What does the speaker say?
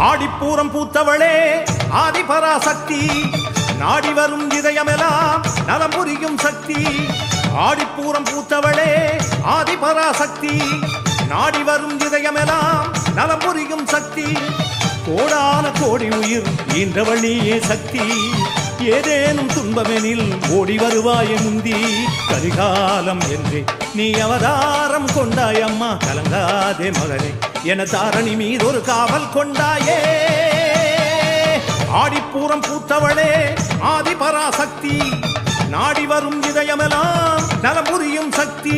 ஆடிப்பூரம் பூத்தவளே ஆதிபராசக்தி, நாடி வரும் இதயமெல்லாம் நலம் புரியும் சக்தி. ஆடிப்பூரம் பூத்தவளே ஆதிபராசக்தி, நாடி வரும் இதயமெல்லாம் நலம் புரியும் சக்தி. கோடான கோடி உயிர் ஈன்றவழியே சக்தி, ஏதேனும் துன்பமெனில் ஓடி வருவாய முந்தி. கரிகாலம் என்றே நீ அவதாரம் கொண்டாயம்மா, கலங்காதே மகனே என தாரணி மீதொரு காவல் கொண்டாயே. ஆடிப்பூரம் பூத்தவளே ஆதிபராசக்தி, நாடி வரும் இதயமெல்லாம் நலம் புரியும் சக்தி.